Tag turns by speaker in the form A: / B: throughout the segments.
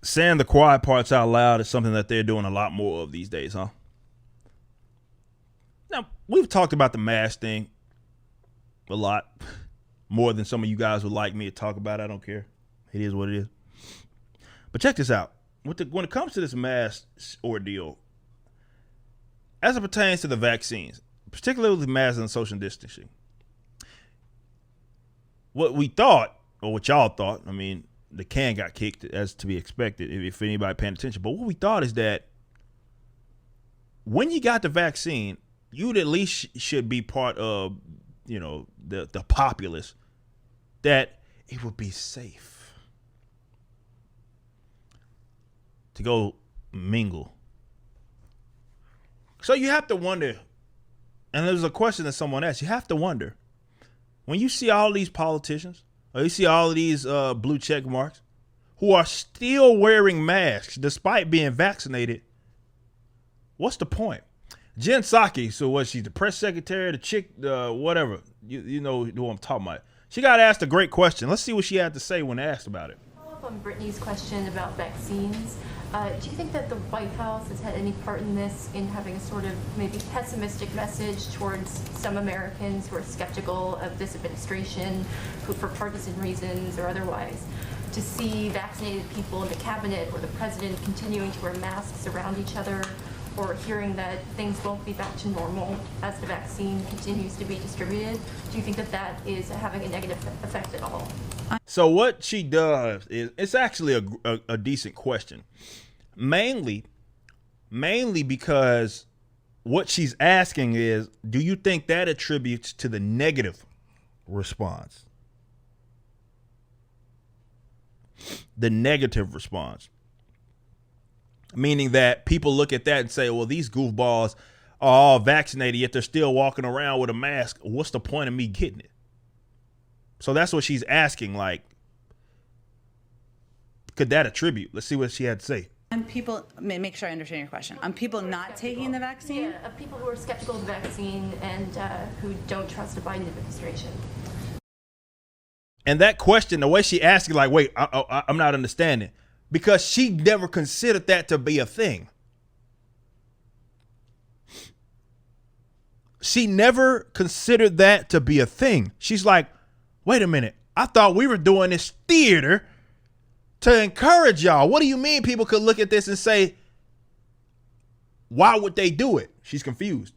A: saying the quiet parts out loud is something that they're doing a lot more of these days, huh? Now, we've talked about the mask thing a lot, more than some of you guys would like me to talk about. I don't care. It is what it is. But check this out. When it comes to this mask ordeal, as it pertains to the vaccines, particularly the masks and social distancing, what we thought, or what y'all thought, I mean, the can got kicked as to be expected if anybody paying attention. But what we thought is that when you got the vaccine, you'd at least should be part of, the populace, that it would be safe to go mingle. So you have to wonder, and there's a question that someone asked, you have to wonder, when you see all these politicians, or you see all of these blue check marks who are still wearing masks despite being vaccinated, what's the point? Jen Psaki, so was she the press secretary, the chick, whatever, you know who I'm talking about. She got asked a great question. Let's see what she had to say when asked about it.
B: Follow up on Brittany's question about vaccines. Do you think that the White House has had any part in this, in having a sort of maybe pessimistic message towards some Americans who are skeptical of this administration, who for partisan reasons or otherwise, to see vaccinated people in the cabinet or the president continuing to wear masks around each other, or hearing that things won't be back to normal as the vaccine continues to be distributed? Do you think that that is having a negative effect at all?
A: So what she does is, it's actually a decent question. Mainly because what she's asking is, do you think that attributes to the negative response? The negative response. Meaning that people look at that and say, well, these goofballs are all vaccinated, yet they're still walking around with a mask. What's the point of me getting it? So that's what she's asking. Like, could that attribute? Let's see what she had to say.
C: And people, make sure I understand your question. People not taking the vaccine?
B: Yeah, people who are skeptical of the vaccine and who don't trust the Biden administration.
A: And that question, the way she asked it, like, wait, I'm not understanding. Because she never considered that to be a thing. She never considered that to be a thing. She's like, wait a minute. I thought we were doing this theater to encourage y'all. What do you mean people could look at this and say, why would they do it? She's confused.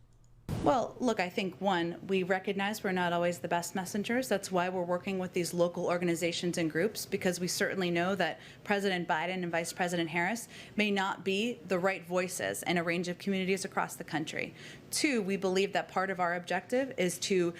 C: Well, look, I think, one, we recognize we're not always the best messengers. That's why we're working with these local organizations and groups, because we certainly know that President Biden and Vice President Harris may not be the right voices in a range of communities across the country. Two, we believe that part of our objective is to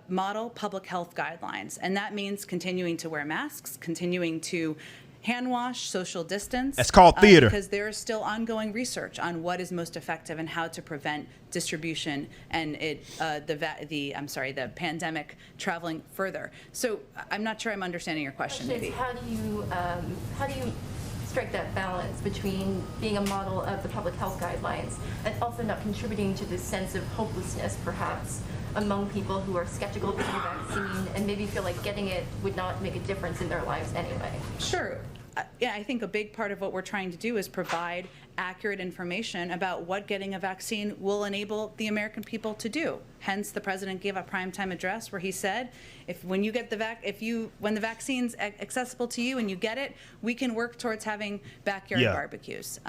C: model public health guidelines, and that means continuing to wear masks, continuing to hand wash, social distance.
A: That's called theater.
C: Because there is still ongoing research on what is most effective and how to prevent distribution and the pandemic traveling further. So I'm not sure I'm understanding your question. Maybe.
B: How do you strike that balance between being a model of the public health guidelines and also not contributing to this sense of hopelessness, perhaps, among people who are skeptical of the vaccine and maybe feel like getting it would not make a difference in their lives anyway?
C: Sure. Yeah, I think a big part of what we're trying to do is provide accurate information about what getting a vaccine will enable the American people to do. Hence, the president gave a primetime address where he said, when the vaccine's accessible to you and you get it, we can work towards having backyard barbecues.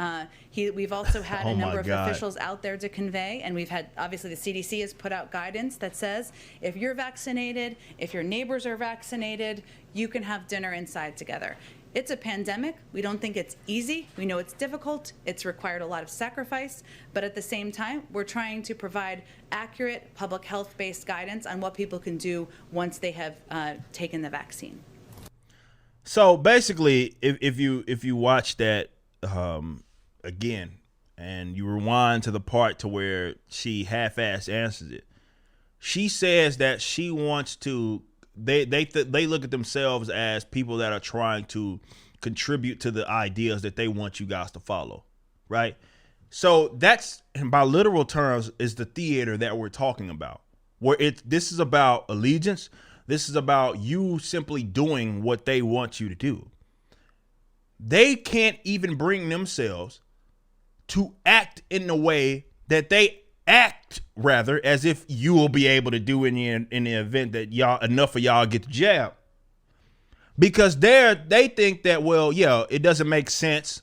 C: We've also had a number of officials out there to convey, and we've had, obviously, the CDC has put out guidance that says if you're vaccinated, if your neighbors are vaccinated, you can have dinner inside together. It's a pandemic. We don't think it's easy. We know it's difficult. It's required a lot of sacrifice. But at the same time, we're trying to provide accurate public health-based guidance on what people can do once they have taken the vaccine.
A: So basically, if you watch that again and you rewind to the part to where she half-ass answers it, she says that she wants to. They look at themselves as people that are trying to contribute to the ideas that they want you guys to follow, right? So that's, by literal terms, is the theater that we're talking about, where this is about allegiance. This is about you simply doing what they want you to do. they can't even bring themselves to act in the way that they act, rather, as if you will be able to do in the event that enough of y'all get the jab. Because they think that, well, yeah, it doesn't make sense.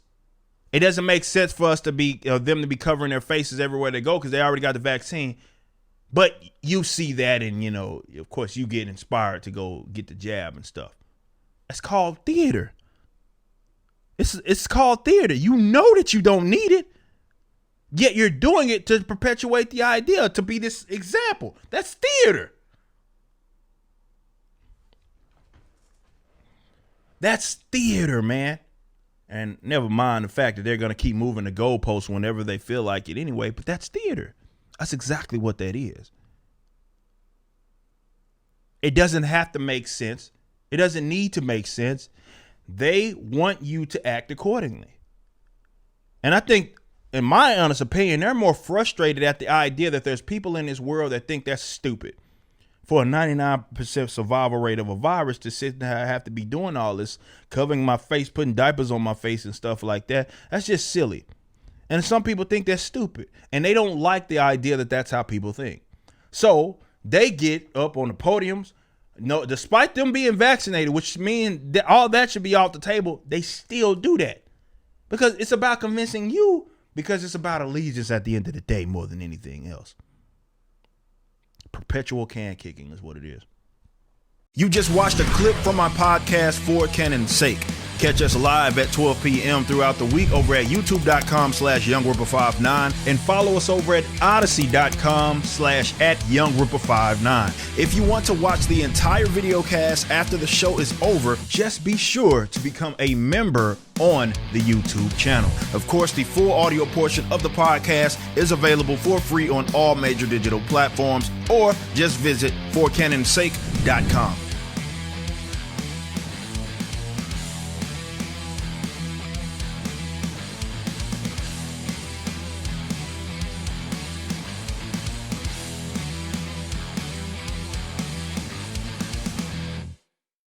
A: It doesn't make sense for us to be them to be covering their faces everywhere they go because they already got the vaccine. But you see that, and of course, you get inspired to go get the jab and stuff. That's called theater. It's called theater. You know that you don't need it, yet you're doing it to perpetuate the idea, to be this example. That's theater. That's theater, man. And never mind the fact that they're going to keep moving the goalposts whenever they feel like it anyway, but that's theater. That's exactly what that is. It doesn't have to make sense. It doesn't need to make sense. They want you to act accordingly. And I think, in my honest opinion, they're more frustrated at the idea that there's people in this world that think that's stupid. For a 99% survival rate of a virus to sit and have to be doing all this, covering my face, putting diapers on my face and stuff like that, that's just silly. And some people think that's stupid. And they don't like the idea that that's how people think. So they get up on the podiums. No, despite them being vaccinated, which means that all that should be off the table, they still do that. Because it's about convincing you, because it's about allegiance at the end of the day more than anything else. Perpetual can kicking is what it is. You just watched a clip from my podcast, For Canon's Sake. Catch us live at 12 p.m. throughout the week over at youtube.com/YoungRipper59 and follow us over at odyssey.com/@YoungRipper59. If you want to watch the entire video cast after the show is over, just be sure to become a member on the YouTube channel. Of course, the full audio portion of the podcast is available for free on all major digital platforms, or just visit forcanonsake.com.